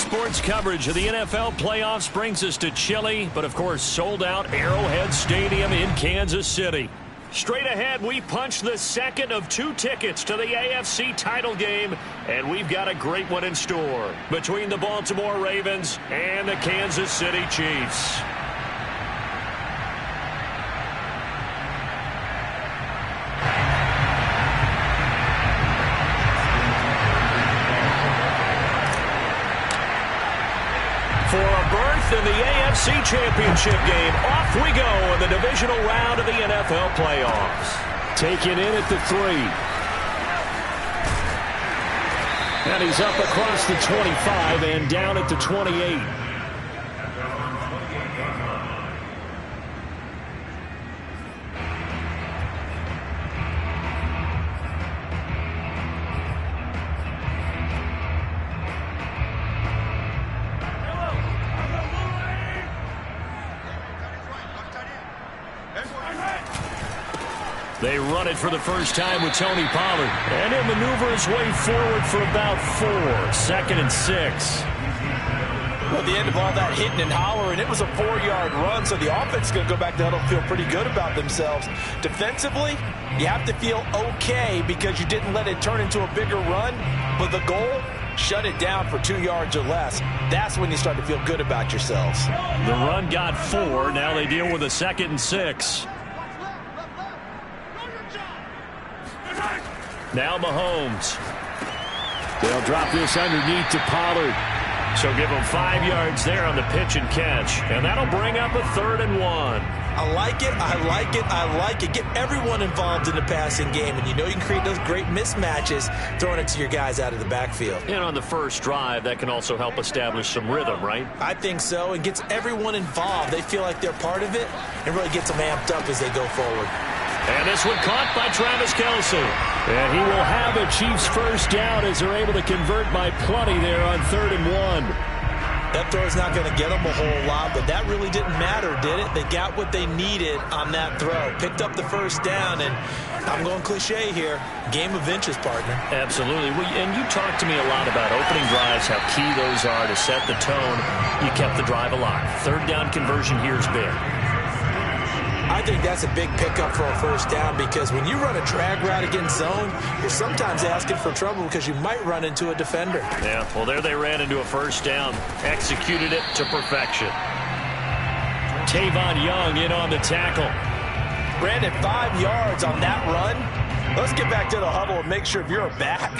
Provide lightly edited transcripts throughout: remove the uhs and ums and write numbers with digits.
Sports coverage of the NFL playoffs brings us to chilly, but of course sold out Arrowhead Stadium in Kansas City. Straight ahead, we punch the second of 2 tickets to the AFC title game, and we've got a great one in store between the Baltimore Ravens and the Kansas City Chiefs. For a berth in the AFC Championship game, off we go in the divisional round of the NFL playoffs. Taken in at the 3. And he's up across the 25 and down at the 28. They run it for the first time with Tony Pollard. And he'll maneuver his way forward for about 4. 2nd and 6. Well, the end of all that hitting and hollering, it was a 4-yard run, so the offense is going to go back to huddle and feel pretty good about themselves. Defensively, you have to feel okay because you didn't let it turn into a bigger run, but the goal, shut it down for 2 yards or less. That's when you start to feel good about yourselves. The run got 4. Now they deal with a 2nd and 6. Now Mahomes. They'll drop this underneath to Pollard. So give him 5 yards there on the pitch and catch. And that'll bring up a 3rd and 1. I like it, I like it, I like it. Get everyone involved in the passing game. And you know you can create those great mismatches throwing it to your guys out of the backfield. And on the first drive, that can also help establish some rhythm, right? I think so. It gets everyone involved. They feel like they're part of it and really gets them amped up as they go forward. And this one caught by Travis Kelce. And he will have a Chiefs first down as they're able to convert by plenty there on 3rd and 1. That throw's not going to get them a whole lot, but that really didn't matter, did it? They got what they needed on that throw. Picked up the first down, and I'm going cliche here. Game of inches, partner. Absolutely. And you talked to me a lot about opening drives, how key those are to set the tone. You kept the drive alive. 3rd down conversion here is big. I think that's a big pickup for a first down because when you run a drag route against zone, you're sometimes asking for trouble because you might run into a defender. Yeah, well, there they ran into a first down. Executed it to perfection. Tavon Young in on the tackle. Brandon, 5 yards on that run. Let's get back to the huddle and make sure if you're a back,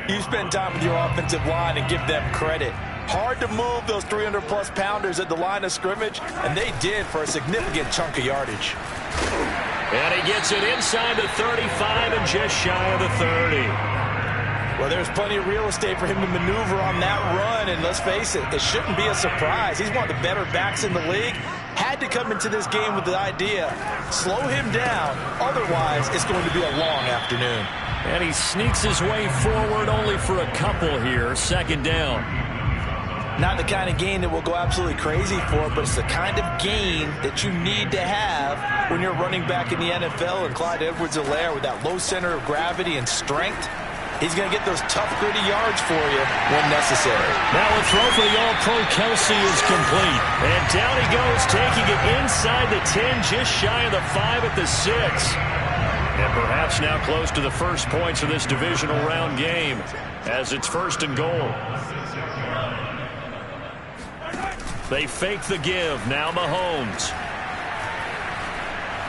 you spend time with your offensive line and give them credit. Hard to move those 300-plus pounders at the line of scrimmage, and they did for a significant chunk of yardage. And he gets it inside the 35 and just shy of the 30. Well, there's plenty of real estate for him to maneuver on that run, and let's face it, it shouldn't be a surprise. He's one of the better backs in the league. Had to come into this game with the idea, slow him down, otherwise it's going to be a long afternoon. And he sneaks his way forward only for a couple here, 2nd down. Not the kind of gain that we'll go absolutely crazy for, but it's the kind of gain that you need to have when you're running back in the NFL. And Clyde Edwards-Helaire with that low center of gravity and strength, he's going to get those tough, gritty yards for you when necessary. Now a throw for the All-Pro Kelce is complete. And down he goes, taking it inside the 10, just shy of the 5 at the 6. And perhaps now close to the first points of this divisional round game as it's 1st and goal. They fake the give. Now Mahomes.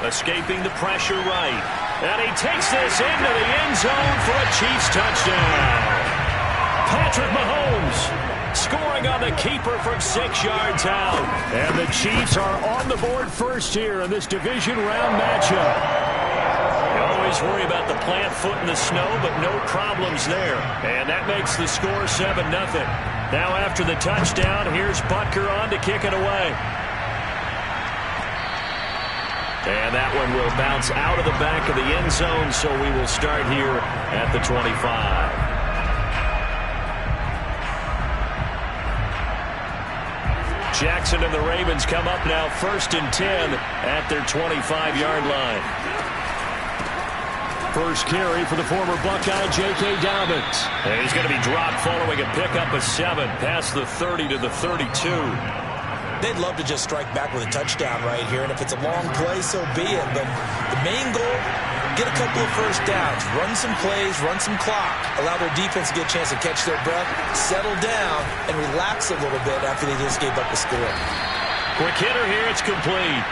Escaping the pressure right. And he takes this into the end zone for a Chiefs touchdown. Patrick Mahomes scoring on the keeper from 6 yards out. And the Chiefs are on the board first here in this division round matchup. You always worry about the plant foot in the snow, but no problems there. And that makes the score 7-0. Now after the touchdown, here's Butker on to kick it away. And that one will bounce out of the back of the end zone, so we will start here at the 25. Jackson and the Ravens come up now 1st and 10 at their 25-yard line. First carry for the former Buckeye, J.K. Dobbins. And he's going to be dropped following a pickup of 7 past the 30 to the 32. They'd love to just strike back with a touchdown right here, and if it's a long play, so be it. But the main goal, get a couple of first downs, run some plays, run some clock, allow their defense to get a chance to catch their breath, settle down, and relax a little bit after they just gave up a score. Quick hitter here, it's complete.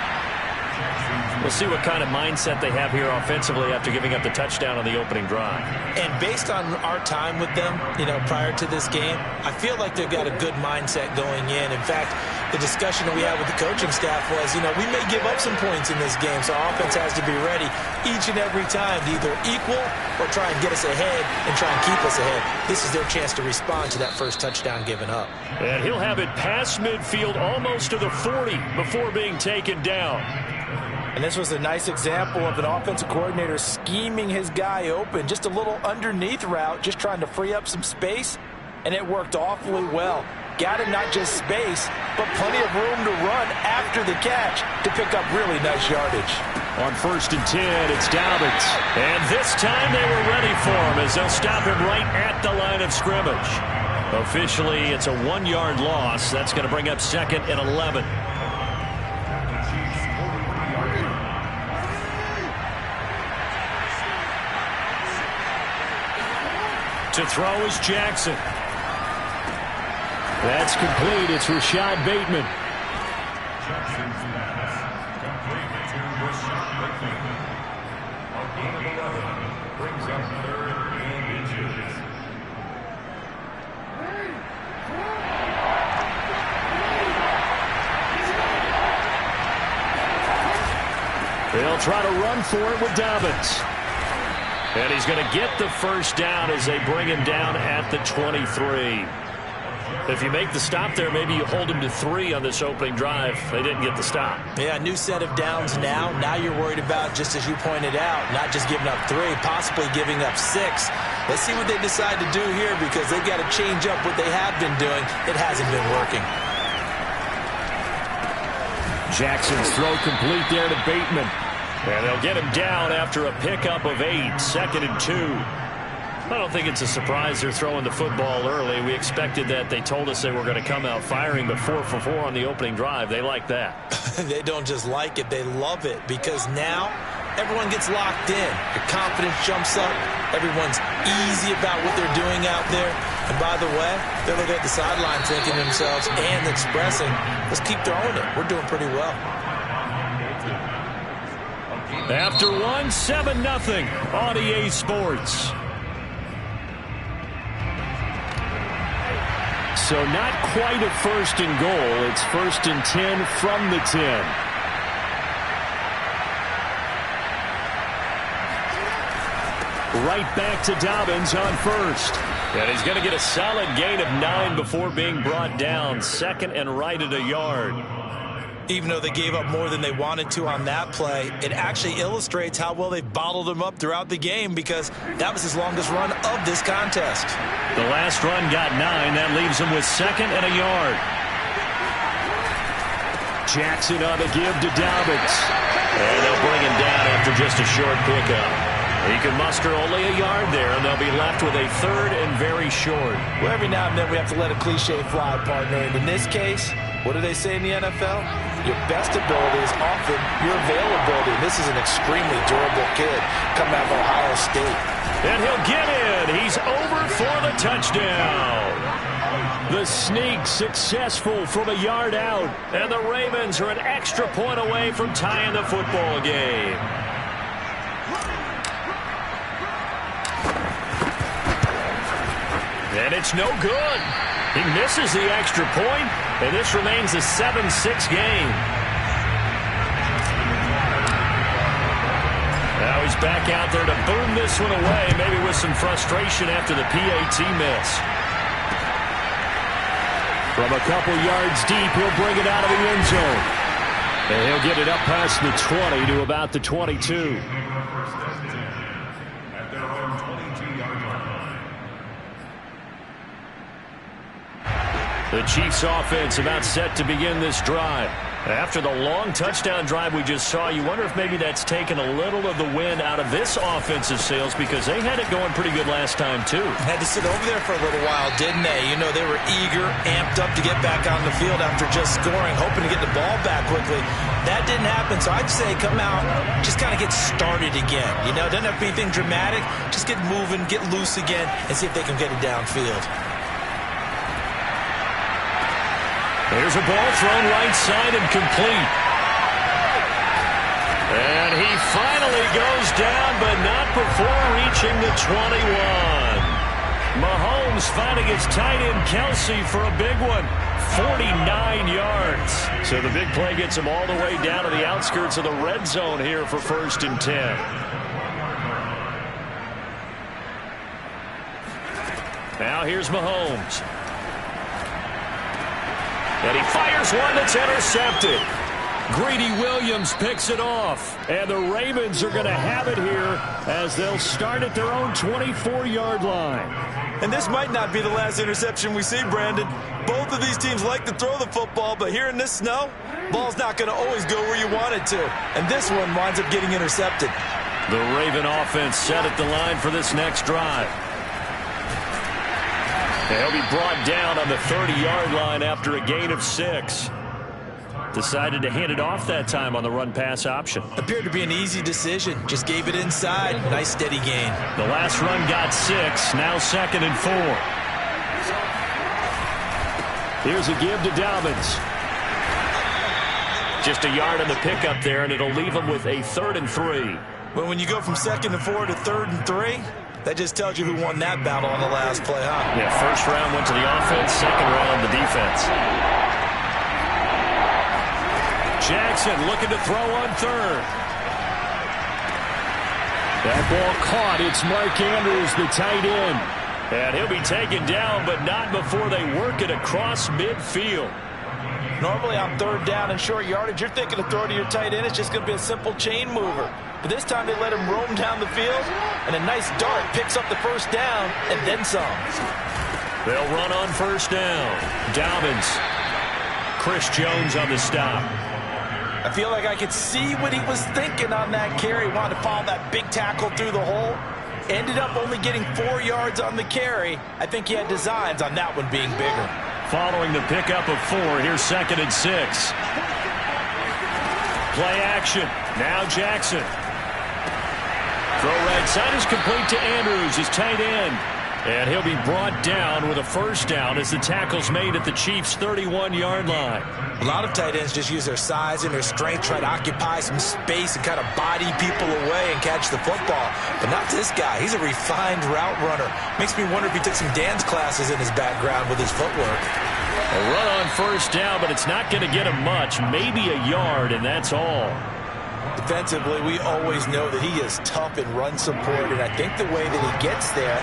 We'll see what kind of mindset they have here offensively after giving up the touchdown on the opening drive. And based on our time with them, prior to this game, I feel like they've got a good mindset going in. In fact, the discussion that we had with the coaching staff was, we may give up some points in this game, so our offense has to be ready each and every time to either equal or try and get us ahead and try and keep us ahead. This is their chance to respond to that first touchdown given up. And he'll have it past midfield almost to the 40 before being taken down. And this was a nice example of an offensive coordinator scheming his guy open. Just a little underneath route, just trying to free up some space, and it worked awfully well. Got him not just space, but plenty of room to run after the catch to pick up really nice yardage. On 1st and 10, it's Dobbins. And this time they were ready for him as they'll stop him right at the line of scrimmage. Officially, it's a 1-yard loss. That's going to bring up 2nd and 11. To throw is Jackson. That's complete. It's Rashad Bateman. They'll try to run for it with Dobbins. And he's going to get the first down as they bring him down at the 23. If you make the stop there, maybe you hold him to 3 on this opening drive. They didn't get the stop. Yeah, new set of downs now. Now you're worried about, just as you pointed out, not just giving up 3, possibly giving up 6. Let's see what they decide to do here because they've got to change up what they have been doing. It hasn't been working. Jackson's throw complete there to Bateman. And they'll get him down after a pickup of 8, 2nd and 2. I don't think it's a surprise they're throwing the football early. We expected that. They told us they were going to come out firing, but 4 for 4 on the opening drive. They like that. They don't just like it, they love it because now everyone gets locked in. Your confidence jumps up. Everyone's easy about what they're doing out there. And by the way, they're looking at the sideline thinking to themselves and expressing, let's keep throwing it. We're doing pretty well. After 1, 7-0 on EA Sports. So not quite a 1st and goal. It's 1st and 10 from the 10. Right back to Dobbins on 1st. And he's going to get a solid gain of 9 before being brought down. 2nd and right at a yard. Even though they gave up more than they wanted to on that play, it actually illustrates how well they've bottled him up throughout the game because that was his longest run of this contest. The last run got 9. That leaves him with 2nd and a yard. Jackson on the give to Dobbins. And they'll bring him down after just a short pickup. He can muster only a yard there, and they'll be left with a 3rd and very short. Well, every now and then we have to let a cliche fly, partner. And in this case, what do they say in the NFL? Your best ability is often your availability. This is an extremely durable kid coming out of Ohio State. And he'll get in. He's over for the touchdown. The sneak successful from a yard out. And the Ravens are an extra point away from tying the football game. And it's no good. He misses the extra point, and this remains a 7-6 game. Now he's back out there to boom this one away, maybe with some frustration after the PAT miss. From a couple yards deep, he'll bring it out of the end zone. And he'll get it up past the 20 to about the 22. The Chiefs offense about set to begin this drive. After the long touchdown drive we just saw, you wonder if maybe that's taken a little of the wind out of this offensive sails, because they had it going pretty good last time, too. Had to sit over there for a little while, didn't they? You know, they were eager, amped up to get back on the field after just scoring, hoping to get the ball back quickly. That didn't happen, so I'd say come out, just kind of get started again. You know, doesn't have to be anything dramatic. Just get moving, get loose again, and see if they can get it downfield. There's a ball thrown right side and complete. And he finally goes down, but not before reaching the 21. Mahomes finding his tight end Kelsey for a big one. 49 yards. So the big play gets him all the way down to the outskirts of the red zone here for 1st and 10. Now here's Mahomes. And he fires one that's intercepted. Greedy Williams picks it off. And the Ravens are going to have it here as they'll start at their own 24-yard line. And this might not be the last interception we see, Brandon. Both of these teams like to throw the football, but here in this snow, ball's not going to always go where you want it to. And this one winds up getting intercepted. The Raven offense set at the line for this next drive. He'll be brought down on the 30-yard line after a gain of 6. Decided to hand it off that time on the run-pass option. Appeared to be an easy decision. Just gave it inside. Nice steady gain. The last run got 6. Now 2nd and 4. Here's a give to Dobbins. Just a yard on the pickup there, and it'll leave him with a 3rd and 3. Well, when you go from 2nd and 4 to 3rd and 3, that just tells you who won that battle on the last play, huh? Yeah, first round went to the offense, second round the defense. Jackson looking to throw on 3rd. That ball caught. It's Mark Andrews, the tight end. And he'll be taken down, but not before they work it across midfield. Normally on 3rd down and short yardage, you're thinking of throwing to your tight end. It's just going to be a simple chain mover. But this time they let him roam down the field, and a nice dart picks up the 1st down and then some. They'll run on 1st down. Dobbins. Chris Jones on the stop. I feel like I could see what he was thinking on that carry. Wanted to follow that big tackle through the hole. Ended up only getting 4 yards on the carry. I think he had designs on that one being bigger. Following the pickup of 4, here's 2nd and 6. Play action. Now Jackson. Throw right side is complete to Andrews, his tight end. And he'll be brought down with a 1st down as the tackle's made at the Chiefs' 31-yard line. A lot of tight ends just use their size and their strength, try to occupy some space and kind of body people away and catch the football. But not this guy. He's a refined route runner. Makes me wonder if he took some dance classes in his background with his footwork. A run on 1st down, but it's not going to get him much. Maybe a yard, and that's all. Defensively, we always know that he is tough in run support, and I think the way that he gets there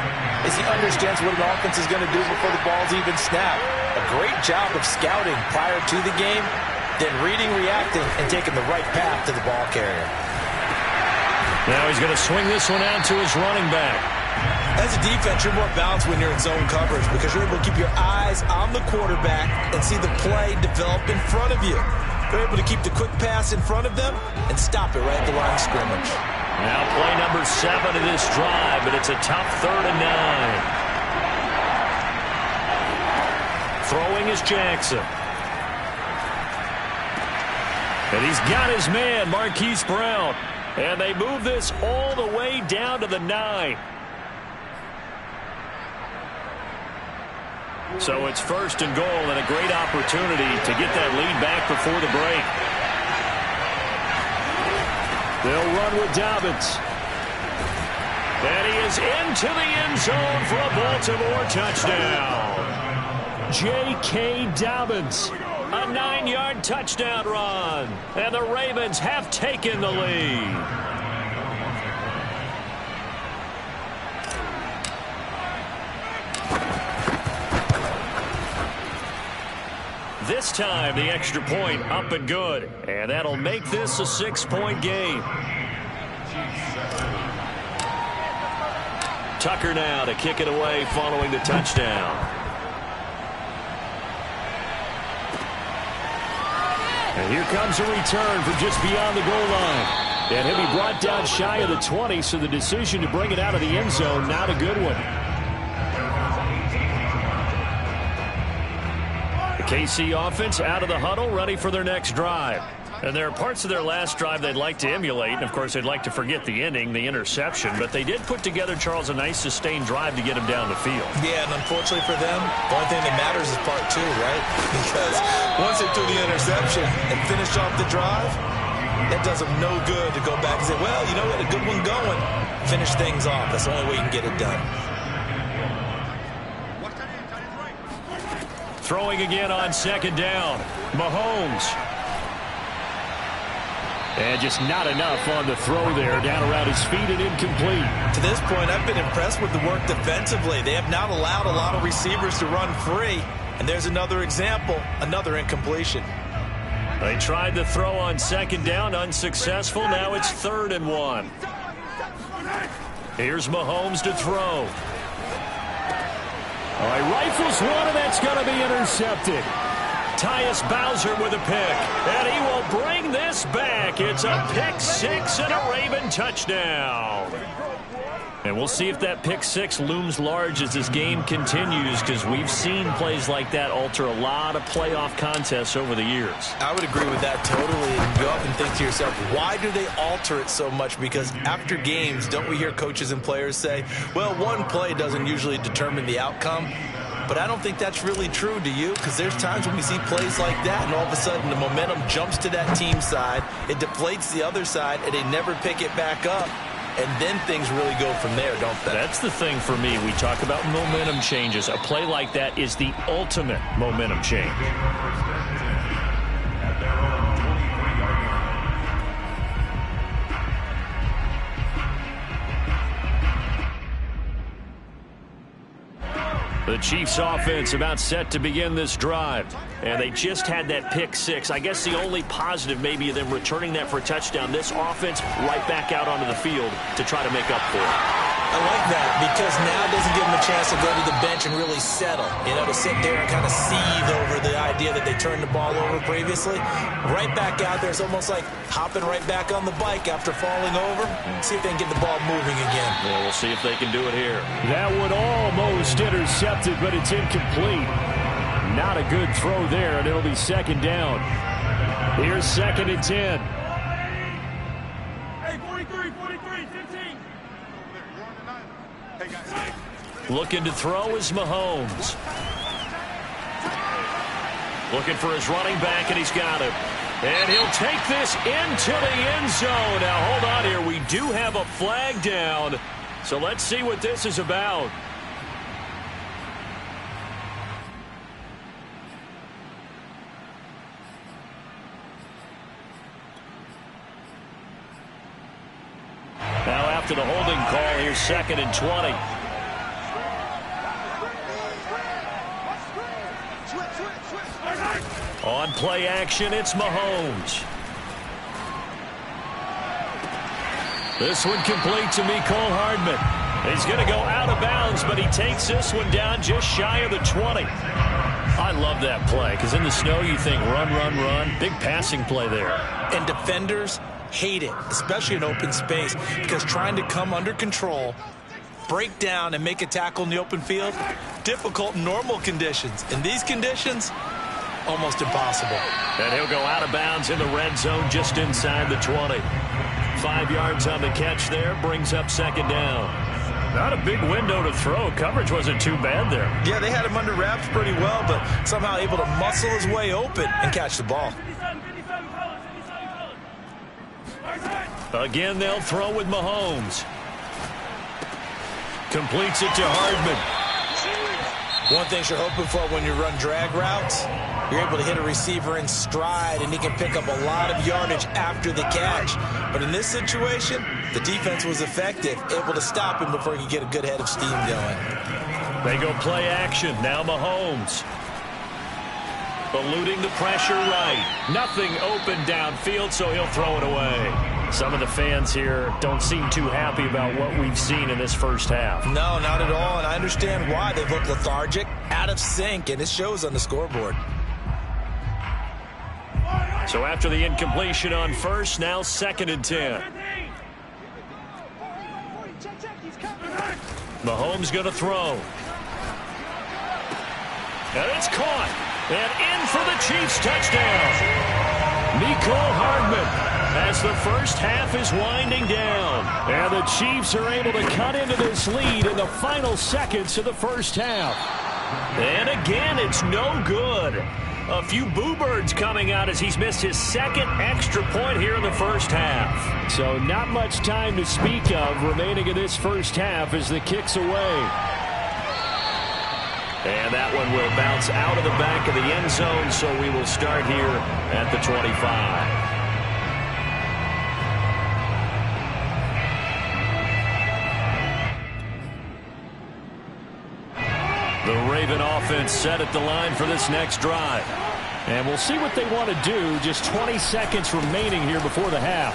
is he understands what an offense is going to do before the ball's even snapped. A great job of scouting prior to the game, then reading, reacting, and taking the right path to the ball carrier. Now he's going to swing this one out to his running back. As a defense, you're more balanced when you're in zone coverage because you're able to keep your eyes on the quarterback and see the play develop in front of you. They're able to keep the quick pass in front of them and stop it right at the line of scrimmage. Now play number 7 of this drive, but it's a tough 3rd and 9. Throwing is Jackson. And he's got his man, Marquise Brown. And they move this all the way down to the 9. So it's 1st and goal and a great opportunity to get that lead back before the break. They'll run with Dobbins. And he is into the end zone for a Baltimore touchdown. J.K. Dobbins, a 9-yard touchdown run. And the Ravens have taken the lead. This time, the extra point up and good. And that'll make this a 6-point game. Tucker now to kick it away following the touchdown. And here comes a return from just beyond the goal line. And he'll be brought down shy of the 20, so the decision to bring it out of the end zone, not a good one. The KC offense out of the huddle, ready for their next drive. And there are parts of their last drive they'd like to emulate. And, of course, they'd like to forget the ending, the interception. But they did put together, Charles, a nice sustained drive to get him down the field. Yeah, and unfortunately for them, the only thing that matters is part two, right? Because once they threw the interception and finished off the drive, that does them no good to go back and say, well, you know, we had a good one going. Finish things off. That's the only way you can get it done. Throwing again on second down. Mahomes. And just not enough on the throw there. Down around his feet and incomplete. To this point, I've been impressed with the work defensively. They have not allowed a lot of receivers to run free. And there's another example, another incompletion. They tried the throw on second down, unsuccessful. Now it's 3rd and 1. Here's Mahomes to throw. All right, rifles one, and that's going to be intercepted. Tyus Bowser with a pick, and he will bring this back. It's a pick six and a Raven touchdown. And we'll see if that pick six looms large as this game continues, because we've seen plays like that alter a lot of playoff contests over the years. I would agree with that totally. And go up and think to yourself, why do they alter it so much? Because after games, don't we hear coaches and players say, well, one play doesn't usually determine the outcome? But I don't think that's really true, do you? Because there's times when we see plays like that, and all of a sudden the momentum jumps to that team side, it deflates the other side, and they never pick it back up. And then things really go from there, don't they? That's the thing for me. We talk about momentum changes. A play like that is the ultimate momentum change. The Chiefs offense about set to begin this drive. And they just had that pick six. I guess the only positive maybe of them returning that for a touchdown. This offense right back out onto the field to try to make up for it. I like that because now it doesn't give them a chance to go to the bench and really settle. You know, to sit there and kind of seethe over the idea that they turned the ball over previously. Right back out there. It's almost like hopping right back on the bike after falling over. See if they can get the ball moving again. Well, we'll see if they can do it here. That one almost intercepted, but it's incomplete. Not a good throw there, and it'll be second down. Here's 2nd and 10. Hey, 43, 15. Hey, guys. Looking to throw is Mahomes. Looking for his running back, and he's got him. And he'll take this into the end zone. Now, hold on here. We do have a flag down, so let's see what this is about. Now after the holding call, here's 2nd and 20. On play action, it's Mahomes. This one complete to Mecole Hardman. He's going to go out of bounds, but he takes this one down just shy of the 20. I love that play, because in the snow you think run, run, run. Big passing play there. And defenders hate it, especially in open space, because trying to come under control, break down, and make a tackle in the open field, difficult in normal conditions. In these conditions, almost impossible. And he'll go out of bounds in the red zone just inside the 20. 5 yards on the catch there, brings up 2nd down. Not a big window to throw. Coverage wasn't too bad there. Yeah, they had him under wraps pretty well, but somehow able to muscle his way open and catch the ball. Again, they'll throw with Mahomes. Completes it to Hardman. One thing you're hoping for when you run drag routes, you're able to hit a receiver in stride, and he can pick up a lot of yardage after the catch. But in this situation, the defense was effective, able to stop him before he could get a good head of steam going. They go play action. Now Mahomes. Eluding the pressure right. Nothing open downfield, so he'll throw it away. Some of the fans here don't seem too happy about what we've seen in this first half. No, not at all, and I understand why. They've looked lethargic, out of sync, and it shows on the scoreboard. So after the incompletion on first, now 2nd and 10. Mahomes going to throw. And it's caught. And in for the Chiefs touchdown. Mecole Hardman as the first half is winding down. And the Chiefs are able to cut into this lead in the final seconds of the first half. And again, it's no good. A few boo birds coming out as he's missed his 2nd extra point here in the first half. So not much time to speak of remaining in this first half as the kick's away. And that one will bounce out of the back of the end zone, so we will start here at the 25. The Raven offense set at the line for this next drive. And we'll see what they want to do. Just 20 seconds remaining here before the half.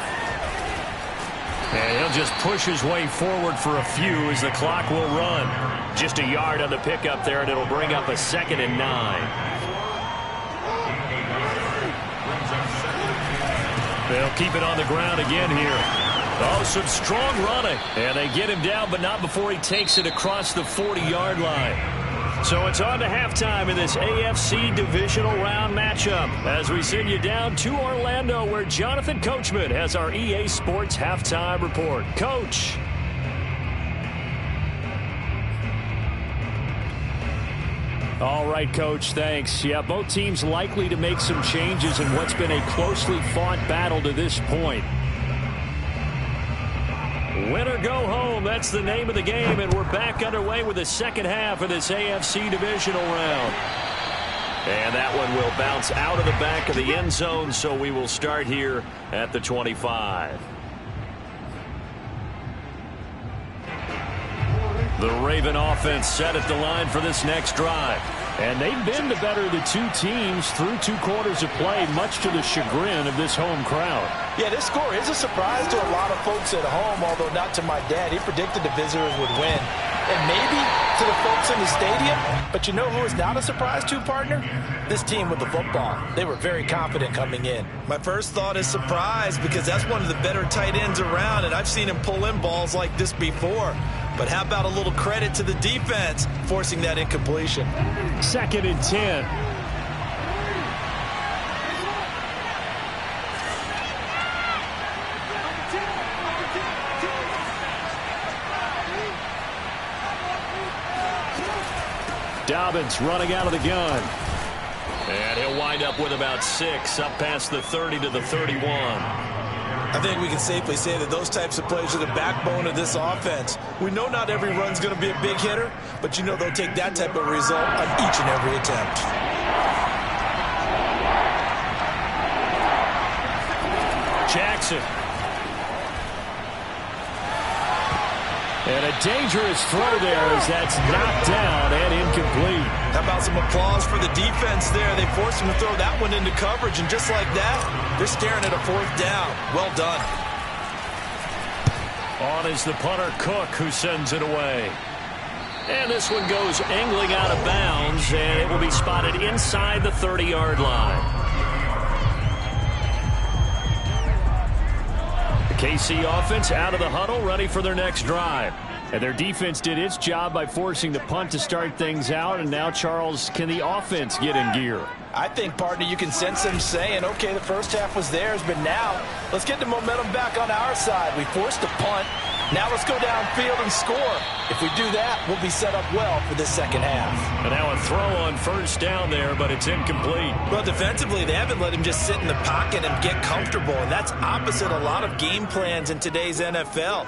And he'll just push his way forward for a few as the clock will run. Just a yard on the pickup there, and it'll bring up a 2nd and 9. They'll keep it on the ground again here. Oh, some strong running. And they get him down, but not before he takes it across the 40-yard line. So it's on to halftime in this AFC divisional round matchup as we send you down to Orlando where Jonathan Coachman has our EA Sports halftime report. Coach. All right, Coach, thanks. Yeah, both teams likely to make some changes in what's been a closely fought battle to this point. Win or go home, that's the name of the game, and we're back underway with the second half of this AFC divisional round. And that one will bounce out of the back of the end zone, so we will start here at the 25. The Raven offense set at the line for this next drive. And they've been the better of the two teams through 2 quarters of play, much to the chagrin of this home crowd. Yeah, this score is a surprise to a lot of folks at home, although not to my dad. He predicted the visitors would win. And maybe to the folks in the stadium. But you know who is not a surprise to, partner? This team with the football. They were very confident coming in. My first thought is surprise because that's one of the better tight ends around, and I've seen him pull in balls like this before. But how about a little credit to the defense forcing that incompletion? 2nd and 10. Dobbins running out of the gun. And he'll wind up with about 6 up past the 30 to the 31. I think we can safely say that those types of plays are the backbone of this offense. We know not every run's going to be a big hitter, but you know they'll take that type of result on each and every attempt. Jackson. And a dangerous throw there as that's knocked down and incomplete. How about some applause for the defense there? They forced him to throw that one into coverage, and just like that, they're staring at a 4th down. Well done. On is the punter, Cook, who sends it away. And this one goes angling out of bounds, and it will be spotted inside the 30-yard line. The KC offense out of the huddle, ready for their next drive. And their defense did its job by forcing the punt to start things out. And now, Charles, can the offense get in gear? I think, partner, you can sense them saying, okay, the first half was theirs, but now let's get the momentum back on our side. We forced a punt. Now let's go downfield and score. If we do that, we'll be set up well for this second half. And now a throw on first down there, but it's incomplete. Well, defensively, they haven't let him just sit in the pocket and get comfortable, and that's opposite a lot of game plans in today's NFL.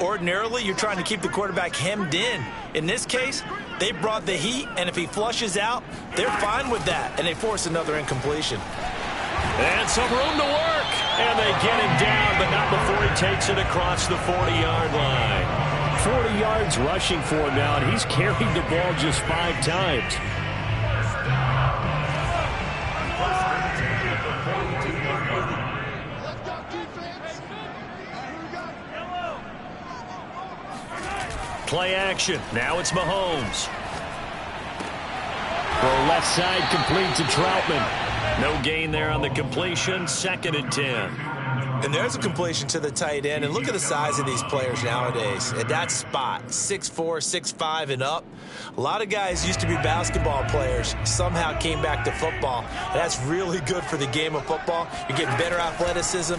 Ordinarily, you're trying to keep the quarterback hemmed in. In this case, they brought the heat, and if he flushes out, they're fine with that, and they force another incompletion. And some room to work. And they get him down, but not before he takes it across the 40-yard line. 40 yards rushing for him now, and he's carried the ball just 5 times. Play action. Now it's Mahomes. Throw left side complete to Troutman. No gain there on the completion. 2nd and 10. And there's a completion to the tight end. And look at the size of these players nowadays. At that spot, 6'4", 6'5", and up. A lot of guys used to be basketball players, somehow came back to football. And that's really good for the game of football. You're getting better athleticism,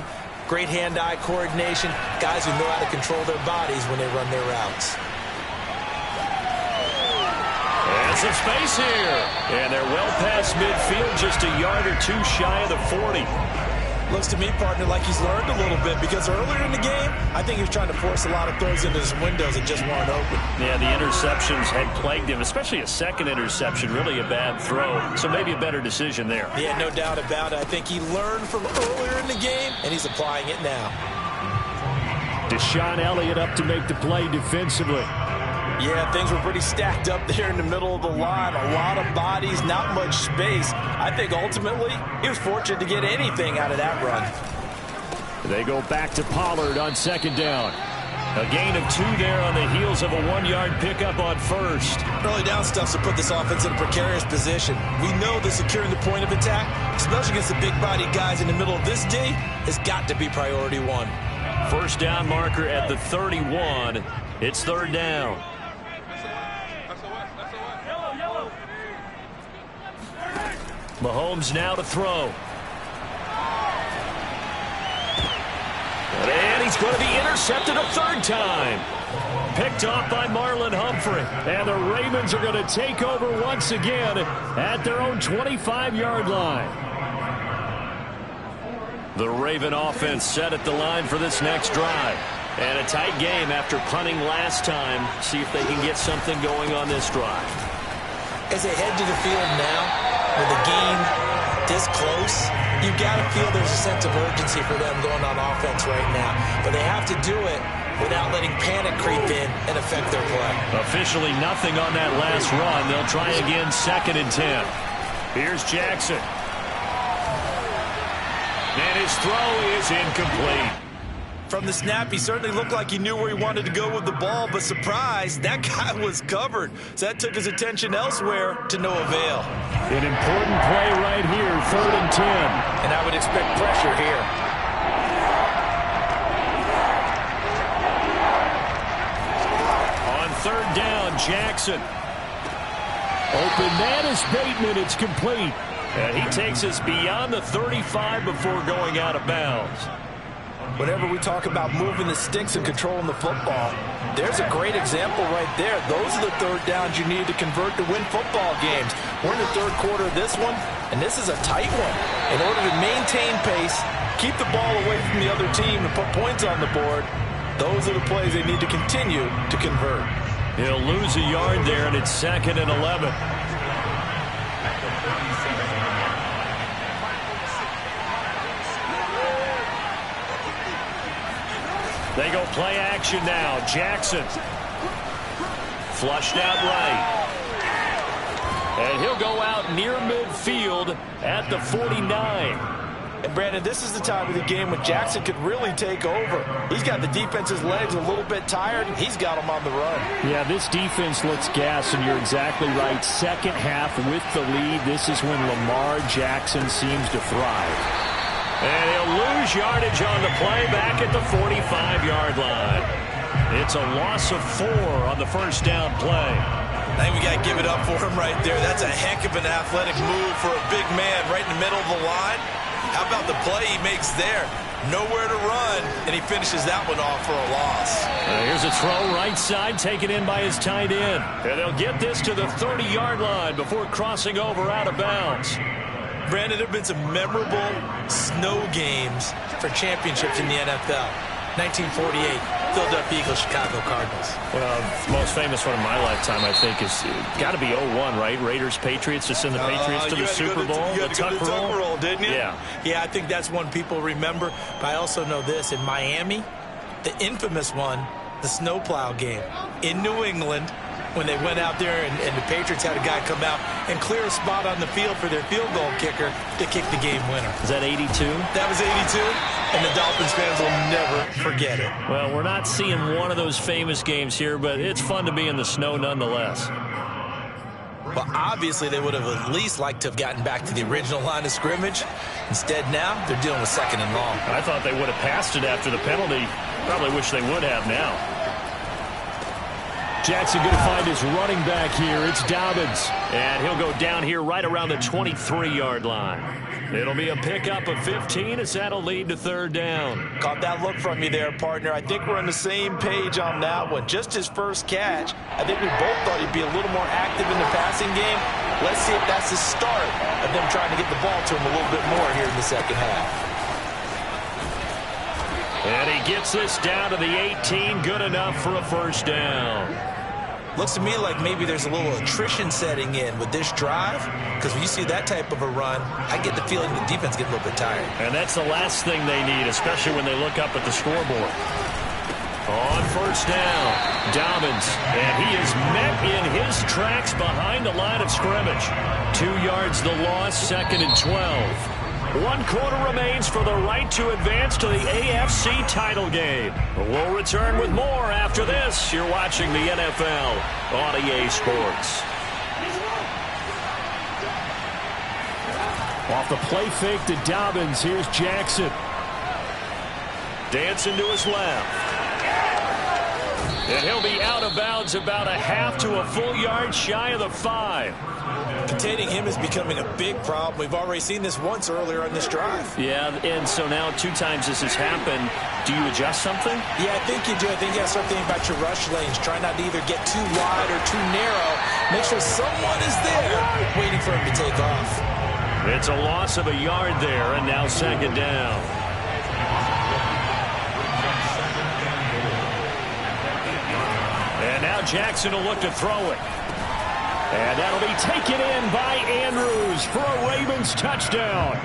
great hand-eye coordination, guys who know how to control their bodies when they run their routes. And some space here. And they're well past midfield, just a yard or two shy of the 40. Looks to me, partner, like he's learned a little bit, because earlier in the game, I think he was trying to force a lot of throws into his windows that just weren't open. Yeah, the interceptions had plagued him, especially a second interception, really a bad throw. So maybe a better decision there. Yeah, no doubt about it. I think he learned from earlier in the game, and he's applying it now. Deshaun Elliott up to make the play defensively. Yeah, things were pretty stacked up there in the middle of the line. A lot of bodies, not much space. I think ultimately he was fortunate to get anything out of that run. They go back to Pollard on 2nd down. A gain of 2 there on the heels of a 1-yard pickup on 1st. Early down stuff to put this offense in a precarious position. We know that securing the point of attack, especially against the big-bodied guys in the middle of this D, has got to be priority 1. 1st down marker at the 31. It's 3rd down. Mahomes now to throw. And he's going to be intercepted a 3rd time. Picked off by Marlon Humphrey. And the Ravens are going to take over once again at their own 25-yard line. The Raven offense set at the line for this next drive. And a tight game after punting last time. See if they can get something going on this drive. As they head to the field now, with the game this close, you've got to feel there's a sense of urgency for them going on offense right now. But they have to do it without letting panic creep in and affect their play. Officially nothing on that last run. They'll try again 2nd and 10. Here's Jackson. And his throw is incomplete. From the snap, he certainly looked like he knew where he wanted to go with the ball, but surprise, that guy was covered. So that took his attention elsewhere to no avail. An important play right here, 3rd and 10. And I would expect pressure here. On 3rd down, Jackson. Open man is Bateman. It's complete. And he takes us beyond the 35 before going out of bounds. Whenever we talk about moving the sticks and controlling the football, there's a great example right there. Those are the 3rd downs you need to convert to win football games. We're in the 3rd quarter of this one, and this is a tight one. In order to maintain pace, keep the ball away from the other team, and put points on the board, those are the plays they need to continue to convert. He'll lose a yard there, and it's 2nd and 11. They go play action now. Jackson. Flushed out right. And he'll go out near midfield at the 49. And, Brandon, this is the time of the game when Jackson could really take over. He's got the defense's legs a little bit tired. He's got them on the run. Yeah, this defense looks gassed, and you're exactly right. 2nd half with the lead. This is when Lamar Jackson seems to thrive. And he'll lose yardage on the play back at the 45-yard line. It's a loss of 4 on the 1st down play. I think we got to give it up for him right there. That's a heck of an athletic move for a big man right in the middle of the line. How about the play he makes there? Nowhere to run, and he finishes that one off for a loss. Here's a throw right side, taken in by his tight end. And they'll get this to the 30-yard line before crossing over out of bounds. Brandon, there have been some memorable snow games for championships in the NFL. 1948, Philadelphia Eagles, Chicago Cardinals. Well, the most famous one in my lifetime, I think, is got to be 01, right? Raiders, Patriots, to send the Patriots to the Super Bowl. You had to go to the Tuck roll, didn't you? Yeah. Yeah, I think that's one people remember. But I also know this. In Miami, the infamous one, the snowplow game. In New England, when they went out there and the Patriots had a guy come out and clear a spot on the field for their field goal kicker to kick the game winner. Is that 82? That was 82, and the Dolphins fans will never forget it. Well, we're not seeing one of those famous games here, but it's fun to be in the snow nonetheless. Well, obviously they would have at least liked to have gotten back to the original line of scrimmage. Instead now, they're dealing with 2nd and long. I thought they would have passed it after the penalty. Probably wish they would have now. Jackson going to find his running back here. It's Dobbins. And he'll go down here right around the 23-yard line. It'll be a pickup of 15 as that'll lead to 3rd down. Caught that look from you there, partner. I think we're on the same page on that one. Just his first catch. I think we both thought he'd be a little more active in the passing game. Let's see if that's the start of them trying to get the ball to him a little bit more here in the second half. And he gets this down to the 18. Good enough for a 1st down. Looks to me like maybe there's a little attrition setting in with this drive, because when you see that type of a run, I get the feeling the defense gets a little bit tired. And that's the last thing they need, especially when they look up at the scoreboard. On 1st down, Dobbins, and he is met in his tracks behind the line of scrimmage. 2 yards the loss, 2nd and 12. 1 quarter remains for the right to advance to the AFC title game. We'll return with more after this. You're watching the NFL on EA Sports. Off the play fake to Dobbins, here's Jackson. Dancing to his left. And he'll be out of bounds about a half to a full yard shy of the 5. Containing him is becoming a big problem. We've already seen this once earlier on this drive. Yeah, and so now 2 times this has happened. Do you adjust something? Yeah, I think you do. I think you have to start thinking about your rush lanes. Try not to either get too wide or too narrow. Make sure someone is there waiting for him to take off. It's a loss of a yard there, and now 2nd down. And now Jackson will look to throw it. And that'll be taken in by Andrews for a Ravens touchdown.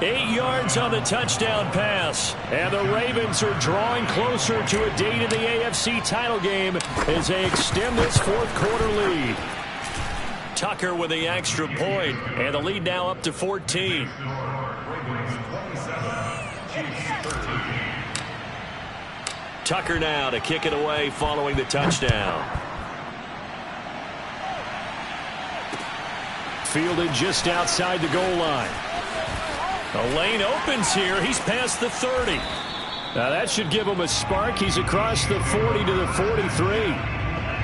8 yards on the touchdown pass. And the Ravens are drawing closer to a date in the AFC title game as they extend this 4th quarter lead. Tucker with the extra point, and the lead now up to 14. Tucker now to kick it away following the touchdown. Fielded just outside the goal line. A lane opens here. He's past the 30. Now that should give him a spark. He's across the 40 to the 43.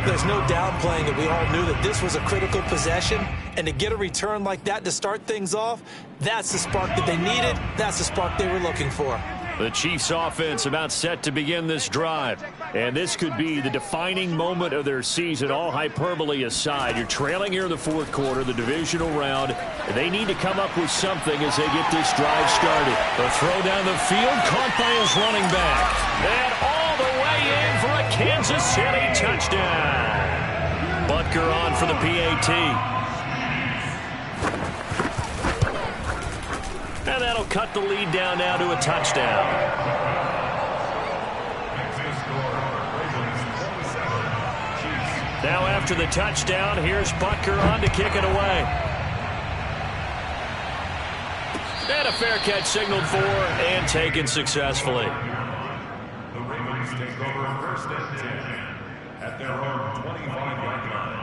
There's no downplaying it. We all knew that this was a critical possession, and to get a return like that to start things off, that's the spark that they needed. That's the spark they were looking for. The Chiefs offense about set to begin this drive. And this could be the defining moment of their season, all hyperbole aside. You're trailing here in the 4th quarter, the divisional round. They need to come up with something as they get this drive started. The throw down the field, caught by his running back. And all the way in for a Kansas City touchdown. Butker on for the PAT. And that'll cut the lead down now to a touchdown. Now after the touchdown, here's Butker on to kick it away. And a fair catch signaled for and taken successfully. The Ravens take over 1st and 10 at their own 25-yard line.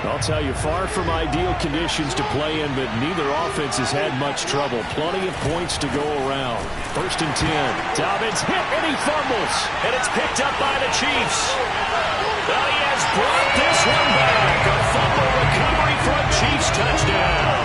I'll tell you, far from ideal conditions to play in, but neither offense has had much trouble. Plenty of points to go around. 1st and 10. Dobbins hit and he fumbles. And it's picked up by the Chiefs. Well, he has brought this one back. A fumble recovery for a Chiefs touchdown.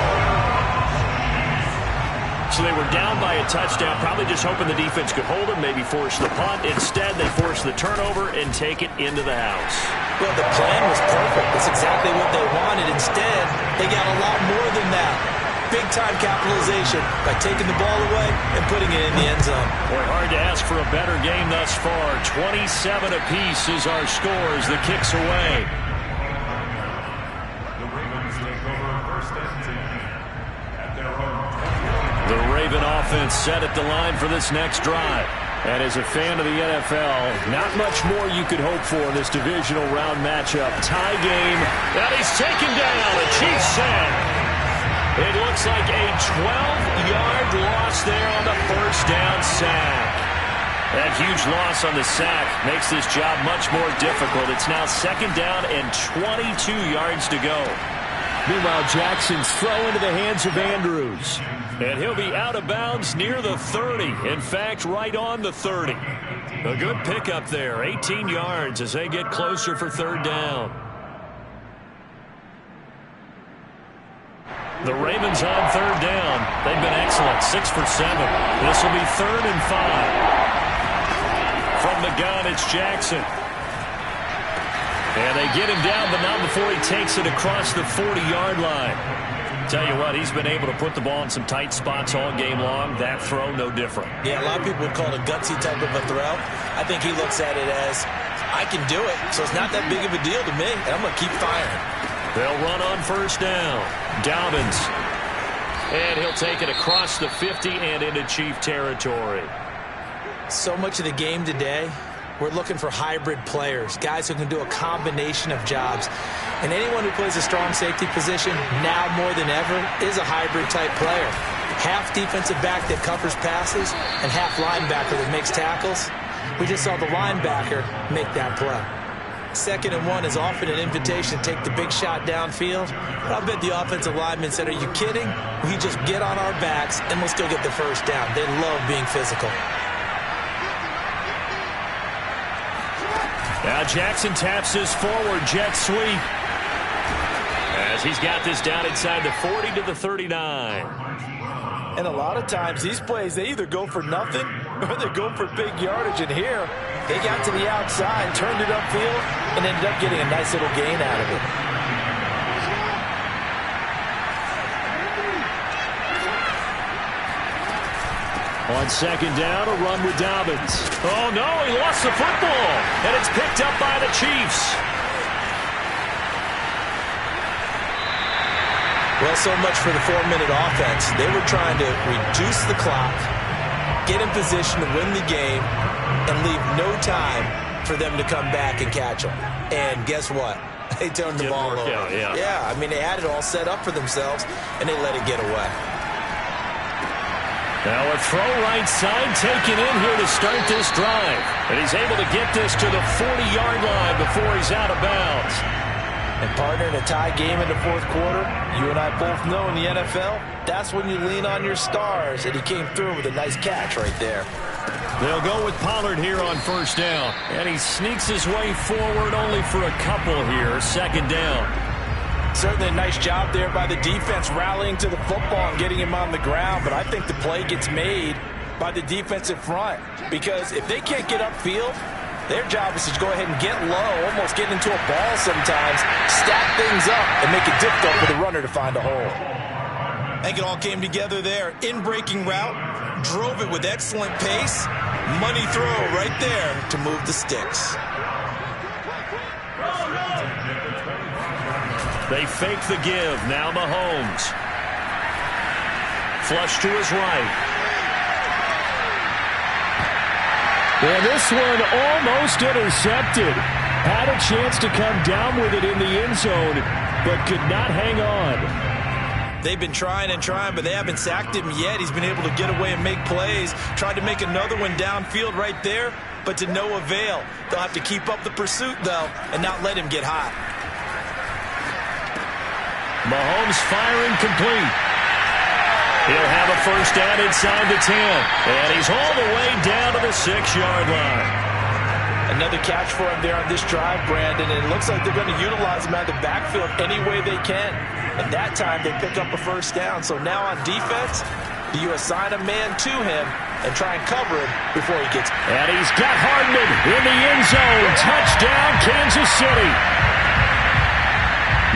So they were down by a touchdown, probably just hoping the defense could hold them, maybe force the punt. Instead, they force the turnover and take it into the house. Well, the plan was perfect. That's exactly what they wanted. Instead, they got a lot more than that. Big-time capitalization by taking the ball away and putting it in the end zone. Boy, hard to ask for a better game thus far. 27 apiece is our score as the kick's away. The Ravens take over 1st and 10 at their own. The Raven offense set at the line for this next drive. And as a fan of the NFL, not much more you could hope for in this divisional round matchup. Tie game. That he's taken down. The Chiefs said. It looks like a 12-yard loss there on the 1st down sack. That huge loss on the sack makes this job much more difficult. It's now 2nd down and 22 yards to go. Meanwhile, Jackson's throw into the hands of Andrews. And he'll be out of bounds near the 30. In fact, right on the 30. A good pickup there. 18 yards as they get closer for 3rd down. The Ravens on 3rd down. They've been excellent. 6 for 7. This will be 3rd and 5. From the gun, it's Jackson. And they get him down, but not before he takes it across the 40-yard line. Tell you what, he's been able to put the ball in some tight spots all game long. That throw, no different. Yeah, a lot of people would call it a gutsy type of a throw. I think he looks at it as, I can do it, so it's not that big of a deal to me, and I'm going to keep firing. They'll run on 1st down. Dobbins. And he'll take it across the 50 and into Chief territory. So much of the game today, we're looking for hybrid players, guys who can do a combination of jobs. And anyone who plays a strong safety position, now more than ever, is a hybrid-type player. Half defensive back that covers passes and half linebacker that makes tackles. We just saw the linebacker make that play. 2nd and 1 is often an invitation to take the big shot downfield. But I bet the offensive lineman said, are you kidding? We just get on our backs and let's go get the 1st down. They love being physical. Now Jackson taps his forward jet sweep as he's got this down inside the 40 to the 39. And a lot of times these plays, they either go for nothing or they go for big yardage. And here, they got to the outside, turned it upfield, and ended up getting a nice little gain out of it. On 2nd down, a run with Dobbins. Oh, no, he lost the football. And it's picked up by the Chiefs. Well, so much for the 4-minute offense. They were trying to reduce the clock, get in position to win the game, and leave no time for them to come back and catch them. And guess what? They turned the ball over. Yeah, I mean, they had it all set up for themselves, and they let it get away. Now a throw right side taken in here to start this drive. And he's able to get this to the 40-yard line before he's out of bounds. And partner, in a tie game in the 4th quarter, you and I both know in the NFL, that's when you lean on your stars. And he came through with a nice catch right there. They'll go with Pollard here on 1st down. And he sneaks his way forward only for a couple here. 2nd down. Certainly a nice job there by the defense rallying to the football and getting him on the ground. But I think the play gets made by the defensive front. Because if they can't get upfield, their job is to go ahead and get low, almost get into a ball sometimes, stack things up, and make it difficult for the runner to find a hole. I think it all came together there. In-breaking route, drove it with excellent pace. Money throw right there to move the sticks. They fake the give. Now Mahomes. Flush to his right. And this one almost intercepted. Had a chance to come down with it in the end zone, but could not hang on. They've been trying and trying, but they haven't sacked him yet. He's been able to get away and make plays. Tried to make another one downfield right there, but to no avail. They'll have to keep up the pursuit, though, and not let him get hot. Mahomes firing complete. He'll have a 1st down inside the 10. And he's all the way down to the 6-yard line. Another catch for him there on this drive, Brandon. And it looks like they're going to utilize him out of the backfield any way they can. And that time they pick up a 1st down. So now on defense, do you assign a man to him and try and cover him before he gets... And he's got Hardman in the end zone. Touchdown, Kansas City.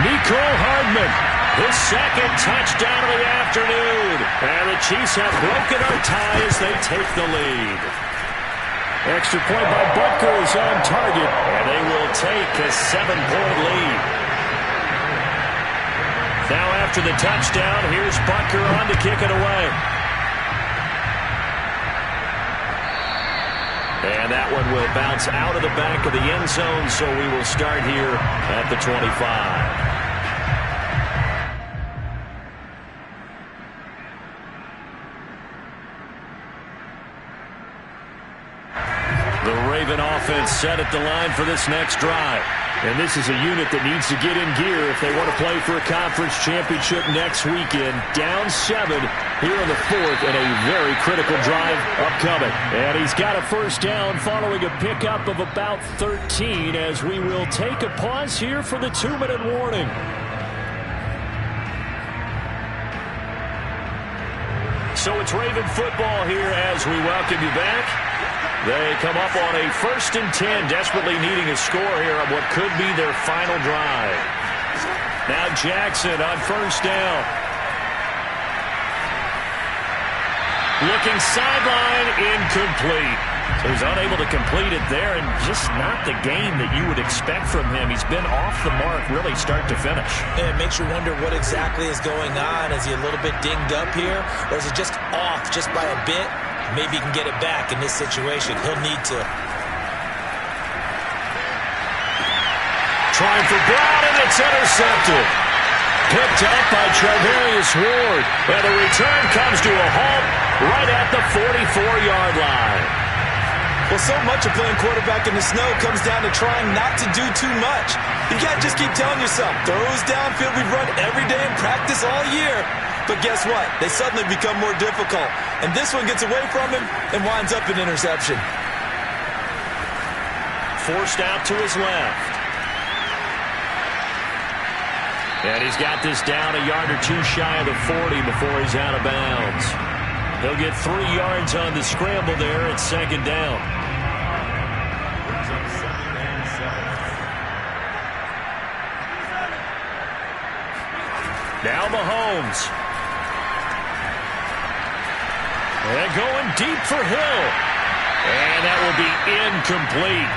Mecole Hardman, his 2nd touchdown of the afternoon. And the Chiefs have broken our tie as they take the lead. Extra point by Butker is on target. And they will take a 7-point lead. Now after the touchdown, here's Butker on to kick it away. And that one will bounce out of the back of the end zone, so we will start here at the 25. Raven offense set at the line for this next drive. And this is a unit that needs to get in gear if they want to play for a conference championship next weekend. Down 7 here in the 4th, and a very critical drive upcoming. And he's got a first down following a pickup of about 13 as we will take a pause here for the 2-minute warning. So it's Raven football here as we welcome you back. They come up on a 1st and 10, desperately needing a score here on what could be their final drive. Now Jackson on first down. Looking sideline, incomplete. So he's unable to complete it there, and just not the game that you would expect from him. He's been off the mark really start to finish. Yeah, it makes you wonder what exactly is going on. Is he a little bit dinged up here, or is it just off just by a bit? Maybe he can get it back in this situation. He'll need to. Trying for Brown, and it's intercepted. Picked up by Charvarius Ward. And the return comes to a halt right at the 44-yard line. Well, so much of playing quarterback in the snow comes down to trying not to do too much. You can't just keep telling yourself, throws downfield we've run every day in practice all year. But guess what? They suddenly become more difficult. And this one gets away from him and winds up an interception. Forced out to his left. And he's got this down a yard or two shy of the 40 before he's out of bounds. He'll get 3 yards on the scramble there at 2nd down. Now Mahomes. And going deep for Hill. And that will be incomplete.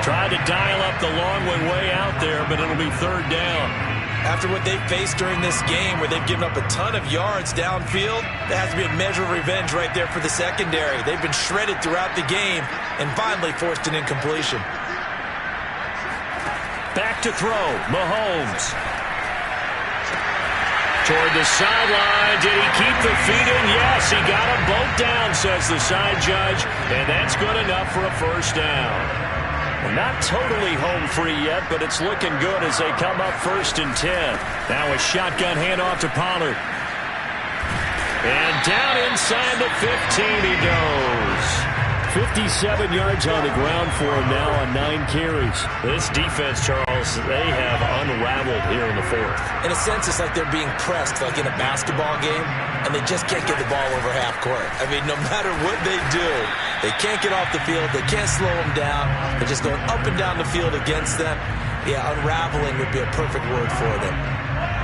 Tried to dial up the long way out there, but it'll be 3rd down. After what they faced during this game where they've given up a ton of yards downfield, there has to be a measure of revenge right there for the secondary. They've been shredded throughout the game and finally forced an incompletion. Back to throw, Mahomes. Toward the sideline, did he keep the feet in? Yes, he got them both down, says the side judge, and that's good enough for a 1st down. Not totally home free yet, but it's looking good as they come up 1st and 10. Now a shotgun handoff to Pollard. And down inside the 15 he goes. 57 yards on the ground for him now on 9 carries. This defense, Charles, they have unraveled here in the 4th. In a sense, it's like they're being pressed like in a basketball game, and they just can't get the ball over half court. I mean, no matter what they do, they can't get off the field. They can't slow them down. They're just going up and down the field against them. Yeah, unraveling would be a perfect word for them.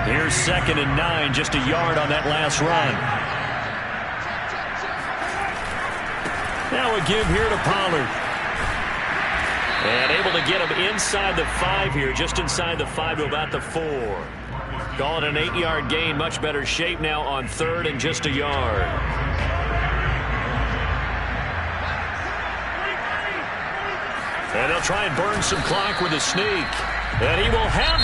Here's 2nd and 9, just a yard on that last run. Now a give here to Pollard. And able to get him inside the 5 here, just inside the 5 to about the 4. Call it an 8-yard gain, much better shape now on 3rd and just a yard. And they'll try and burn some clock with a sneak. And he will have